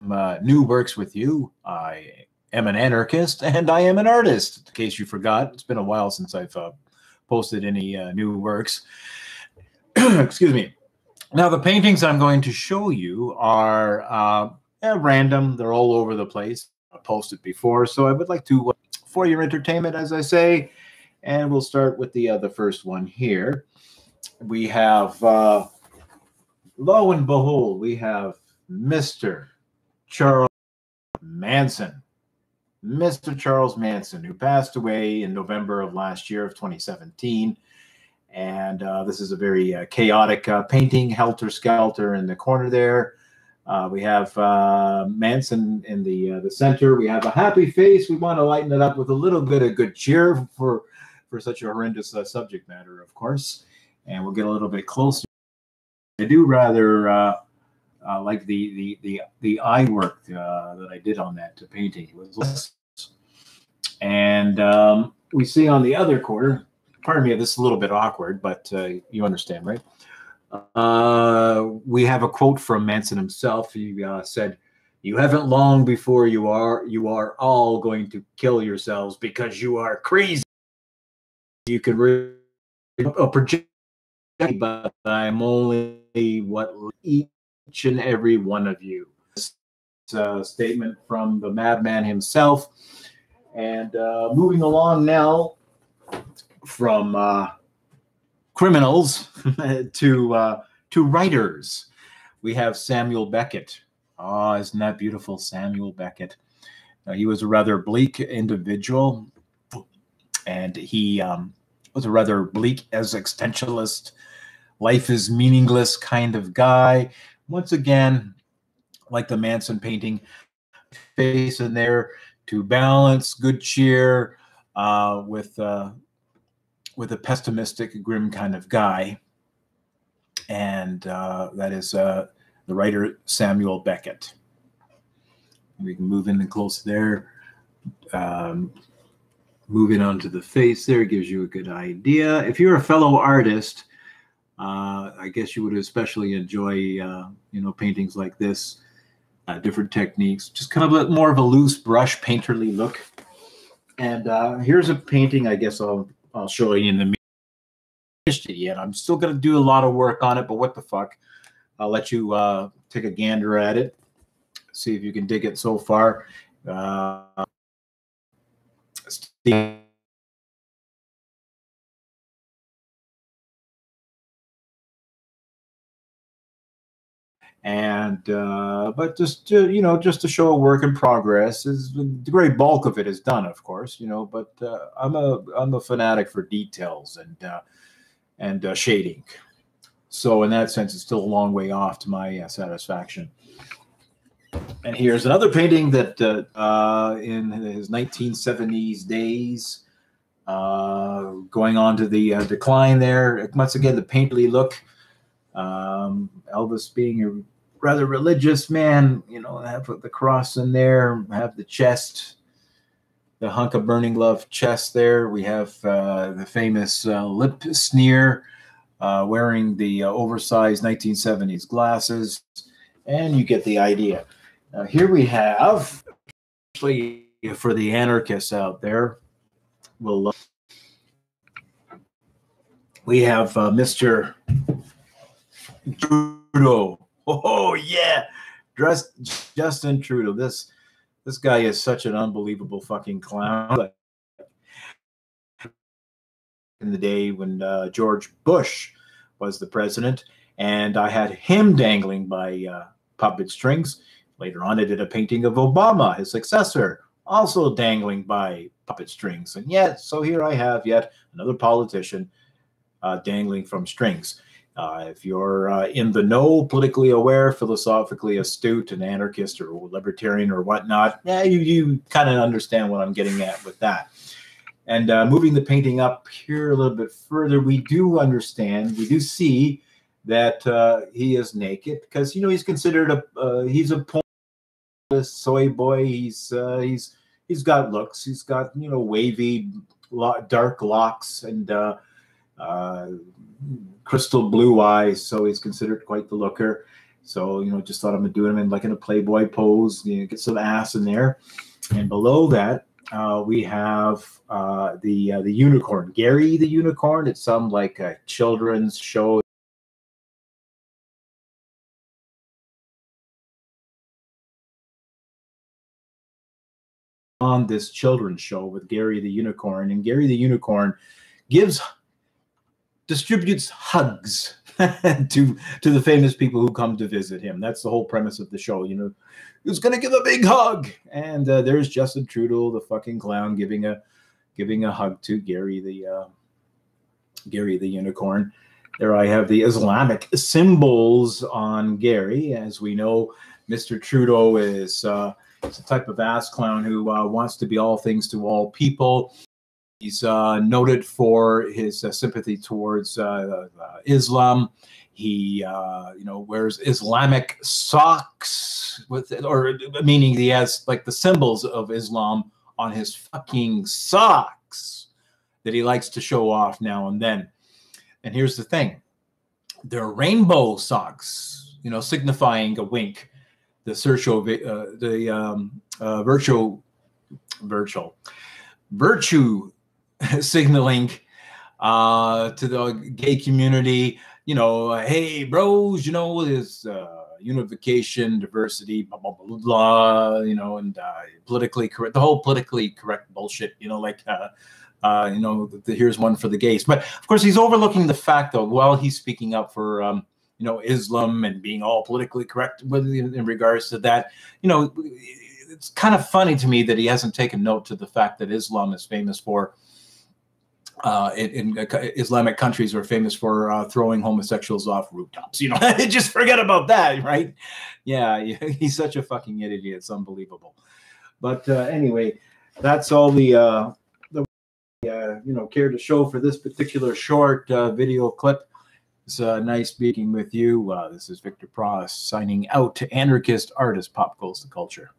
new works with you. I am an anarchist and I am an artist, in case you forgot. It's been a while since I've posted any new works. Excuse me. Now, the paintings I'm going to show you are random. They're all over the place. I posted before, so I would like to, for your entertainment, as I say, and we'll start with the first one here. We have, lo and behold, we have Mr. Charles Manson. Mr. Charles Manson, who passed away in November of last year of 2017. And this is a very chaotic painting, helter-skelter in the corner there. We have Manson in the center. We have a happy face. We want to lighten it up with a little bit of good cheer for such a horrendous subject matter, of course. And we'll get a little bit closer. I do rather like the eye work that I did on that painting. It was, and we see on the other corner. Pardon me, this is a little bit awkward, but you understand, right? We have a quote from Manson himself. He said, "You haven't long before you are all going to kill yourselves because you are crazy. You can project, but I'm only what each and every one of you." It's a statement from the madman himself. And moving along now, from criminals to writers, we have Samuel Beckett. Oh, isn't that beautiful, Samuel Beckett? He was a rather bleak individual, and he was a rather bleak existentialist, life is meaningless kind of guy. Once again, like the Manson painting, face in there to balance good cheer with a pessimistic, grim kind of guy. And that is the writer Samuel Beckett. We can move in and close there. Moving on to the face there gives you a good idea. If you're a fellow artist, I guess you would especially enjoy paintings like this, different techniques, just kind of more of a loose brush painterly look. And here's a painting I guess I'll show you in the yet. I'm still going to do a lot of work on it, but what the fuck. I'll let you take a gander at it, see if you can dig it so far. And but just just to show a work in progress. Is the great bulk of it is done, of course, but I'm a fanatic for details and shading. So in that sense, it's still a long way off to my satisfaction. And here's another painting that in his 1970s days, going on to the decline there. Once again, the painterly look. Elvis being a rather religious man, have the cross in there, have the chest, the hunk of burning love chest there. We have the famous lip sneer, wearing the oversized 1970s glasses, and you get the idea. Here we have, actually, for the anarchists out there, we have Mr. Trudeau. Oh yeah, Justin Trudeau. This guy is such an unbelievable fucking clown. In the day when George Bush was the president, and I had him dangling by puppet strings. Later on, I did a painting of Obama, his successor, also dangling by puppet strings. And yet, so here I have yet another politician dangling from strings. If you're in the know, politically aware, philosophically astute, an anarchist or libertarian or whatnot, you kind of understand what I'm getting at with that. And moving the painting up here a little bit further, we do understand, we do see that he is naked because he's considered he's a soy boy. He's got looks. He's got wavy, dark locks and crystal blue eyes, so he's considered quite the looker. So, just thought I'm gonna do him in like in a Playboy pose, get some ass in there. And below that, we have the unicorn, Gary the unicorn. It's some like a children's show. On this children's show with Gary the unicorn, and Gary the unicorn distributes hugs to the famous people who come to visit him. That's the whole premise of the show. Who's gonna give a big hug? And there's Justin Trudeau, the fucking clown, giving a hug to Gary the unicorn. There I have the Islamic symbols on Gary. As we know, Mr. Trudeau is a type of ass clown who wants to be all things to all people. He's noted for his sympathy towards Islam. He, wears Islamic socks meaning he has like the symbols of Islam on his fucking socks that he likes to show off now and then. And here's the thing: they're rainbow socks, signifying a wink. The virtue signaling to the gay community, hey bros, there's unification, diversity, blah blah blah blah, and politically correct, the whole politically correct bullshit, here's one for the gays. But of course, he's overlooking the fact, though, while he's speaking up for Islam and being all politically correct in regards to that, it's kind of funny to me that he hasn't taken note to the fact that Islam is famous for, in Islamic countries are famous for throwing homosexuals off rooftops. Just forget about that, right? Yeah, he's such a fucking idiot. It's unbelievable. But anyway, that's all the care to show for this particular short video clip. It's nice speaking with you. This is Victor Pross signing out to Anarchist Artist, Pop Goes the Culture.